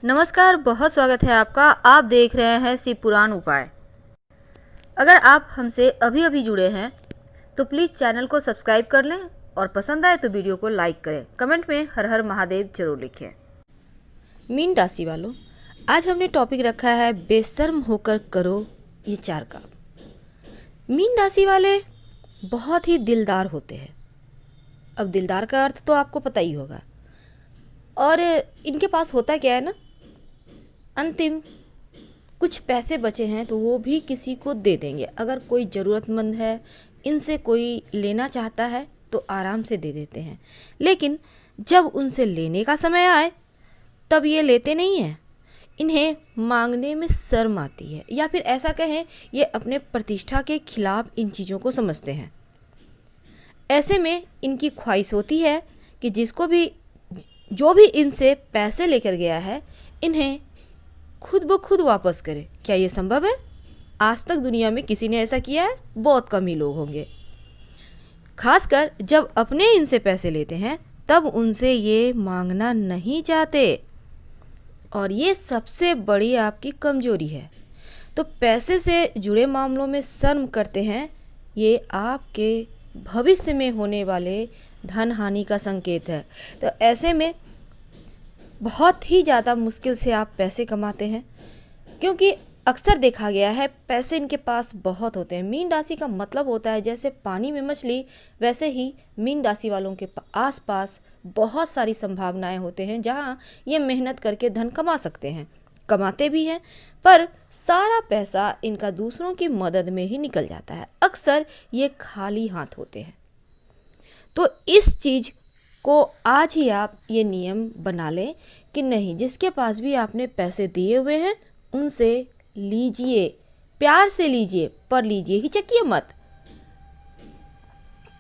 नमस्कार, बहुत स्वागत है आपका। आप देख रहे हैं शिव पुराण उपाय। अगर आप हमसे अभी अभी जुड़े हैं तो प्लीज़ चैनल को सब्सक्राइब कर लें और पसंद आए तो वीडियो को लाइक करें। कमेंट में हर हर महादेव जरूर लिखें। मीन राशि वालों, आज हमने टॉपिक रखा है बेशर्म होकर करो ये 4 काम। मीन राशि वाले बहुत ही दिलदार होते हैं। अब दिलदार का अर्थ तो आपको पता ही होगा। और इनके पास होता क्या है ना, अंतिम कुछ पैसे बचे हैं तो वो भी किसी को दे देंगे। अगर कोई ज़रूरतमंद है, इनसे कोई लेना चाहता है तो आराम से दे देते हैं। लेकिन जब उनसे लेने का समय आए तब ये लेते नहीं हैं। इन्हें मांगने में शर्म आती है, या फिर ऐसा कहें ये अपने प्रतिष्ठा के खिलाफ इन चीज़ों को समझते हैं। ऐसे में इनकी ख्वाहिश होती है कि जो भी इनसे पैसे लेकर गया है इन्हें खुद ब खुद वापस करे। क्या ये संभव है? आज तक दुनिया में किसी ने ऐसा किया है? बहुत कम ही लोग होंगे। खासकर जब अपने इनसे पैसे लेते हैं तब उनसे ये मांगना नहीं चाहते, और ये सबसे बड़ी आपकी कमजोरी है। तो पैसे से जुड़े मामलों में शर्म करते हैं, ये आपके भविष्य में होने वाले धन हानि का संकेत है। तो ऐसे में बहुत ही ज़्यादा मुश्किल से आप पैसे कमाते हैं, क्योंकि अक्सर देखा गया है पैसे इनके पास बहुत होते हैं। मीन राशि का मतलब होता है जैसे पानी में मछली, वैसे ही मीन राशि वालों के आसपास बहुत सारी संभावनाएं होते हैं जहां ये मेहनत करके धन कमा सकते हैं, कमाते भी हैं। पर सारा पैसा इनका दूसरों की मदद में ही निकल जाता है। अक्सर ये खाली हाथ होते हैं। तो इस चीज़ को आज ही आप ये नियम बना लें कि नहीं, जिसके पास भी आपने पैसे दिए हुए हैं उनसे लीजिए, प्यार से लीजिए, पर लीजिए, हिचकिए मत।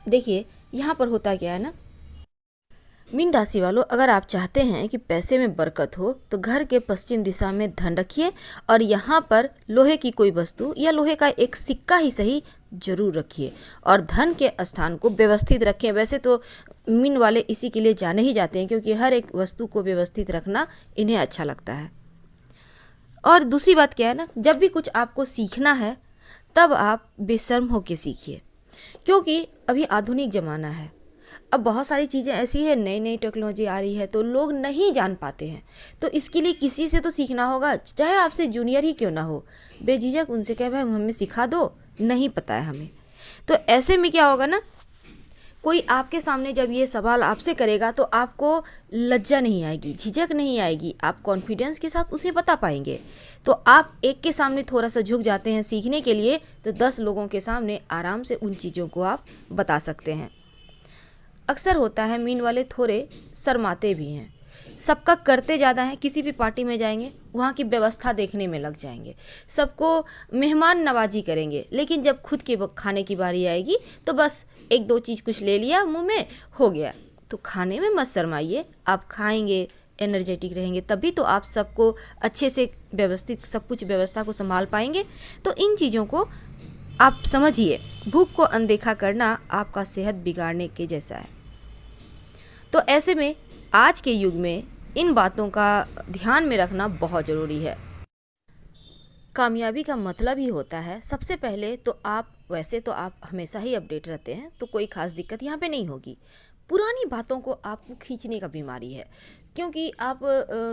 देखिए यहाँ पर होता क्या है ना, मीन राशि वालों, अगर आप चाहते हैं कि पैसे में बरकत हो तो घर के पश्चिम दिशा में धन रखिए, और यहाँ पर लोहे की कोई वस्तु या लोहे का एक सिक्का ही सही जरूर रखिए, और धन के स्थान को व्यवस्थित रखें। वैसे तो मीन वाले इसी के लिए जाने ही जाते हैं, क्योंकि हर एक वस्तु को व्यवस्थित रखना इन्हें अच्छा लगता है। और दूसरी बात क्या है ना, जब भी कुछ आपको सीखना है तब आप बेशर्म होकर सीखिए, क्योंकि अभी आधुनिक ज़माना है। अब बहुत सारी चीज़ें ऐसी है, नई नई टेक्नोलॉजी आ रही है तो लोग नहीं जान पाते हैं। तो इसके लिए किसी से तो सीखना होगा, चाहे आपसे जूनियर ही क्यों ना हो। बेझिझक उनसे कहे भाई हमें सिखा दो, नहीं पता है हमें। तो ऐसे में क्या होगा ना, कोई आपके सामने जब ये सवाल आपसे करेगा तो आपको लज्जा नहीं आएगी, झिझक नहीं आएगी, आप कॉन्फिडेंस के साथ उसे बता पाएंगे। तो आप एक के सामने थोड़ा सा झुक जाते हैं सीखने के लिए, तो 10 लोगों के सामने आराम से उन चीज़ों को आप बता सकते हैं। अक्सर होता है मीन वाले थोड़े शर्माते भी हैं, सबका करते ज़्यादा हैं। किसी भी पार्टी में जाएंगे वहाँ की व्यवस्था देखने में लग जाएंगे, सबको मेहमान नवाजी करेंगे, लेकिन जब खुद के खाने की बारी आएगी तो बस एक दो चीज़ कुछ ले लिया मुंह में, हो गया। तो खाने में मत शर्माइए, आप खाएंगे, एनर्जेटिक रहेंगे, तभी तो आप सबको अच्छे से व्यवस्थित सब कुछ व्यवस्था को संभाल पाएंगे। तो इन चीज़ों को आप समझिए। भूख को अनदेखा करना आपका सेहत बिगाड़ने के जैसा है। तो ऐसे में आज के युग में इन बातों का ध्यान में रखना बहुत ज़रूरी है। कामयाबी का मतलब ही होता है, सबसे पहले तो आप, वैसे तो आप हमेशा ही अपडेट रहते हैं तो कोई ख़ास दिक्कत यहाँ पे नहीं होगी। पुरानी बातों को आपको खींचने का बीमारी है, क्योंकि आप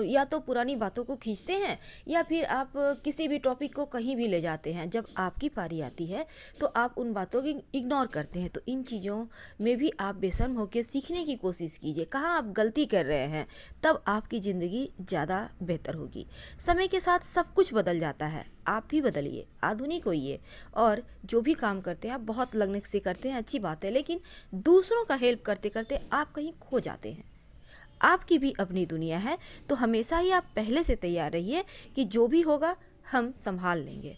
या तो पुरानी बातों को खींचते हैं या फिर आप किसी भी टॉपिक को कहीं भी ले जाते हैं। जब आपकी पारी आती है तो आप उन बातों की इग्नोर करते हैं। तो इन चीज़ों में भी आप बेशर्म होकर सीखने की कोशिश कीजिए, कहाँ आप गलती कर रहे हैं, तब आपकी ज़िंदगी ज़्यादा बेहतर होगी। समय के साथ सब कुछ बदल जाता है, आप भी बदलिए, आधुनिक होइए, और जो भी काम करते हैं आप बहुत लगन से करते हैं, अच्छी बात है। लेकिन दूसरों का हेल्प करते करते आप कहीं खो जाते हैं। आपकी भी अपनी दुनिया है, तो हमेशा ही आप पहले से तैयार रहिए कि जो भी होगा हम संभाल लेंगे,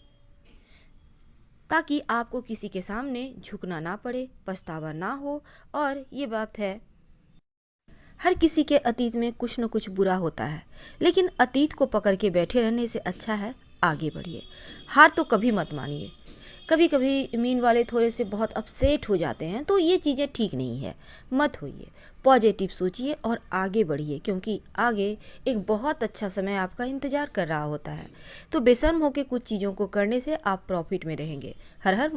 ताकि आपको किसी के सामने झुकना ना पड़े, पछतावा ना हो। और ये बात है, हर किसी के अतीत में कुछ न कुछ बुरा होता है, लेकिन अतीत को पकड़ के बैठे रहने से अच्छा है आगे बढ़िए। हार तो कभी मत मानिए। कभी कभी मीन वाले थोड़े से बहुत अपसेट हो जाते हैं, तो ये चीज़ें ठीक नहीं है। मत होइए, पॉजिटिव सोचिए और आगे बढ़िए, क्योंकि आगे एक बहुत अच्छा समय आपका इंतज़ार कर रहा होता है। तो बेशर्म होकर कुछ चीज़ों को करने से आप प्रॉफिट में रहेंगे। हर हर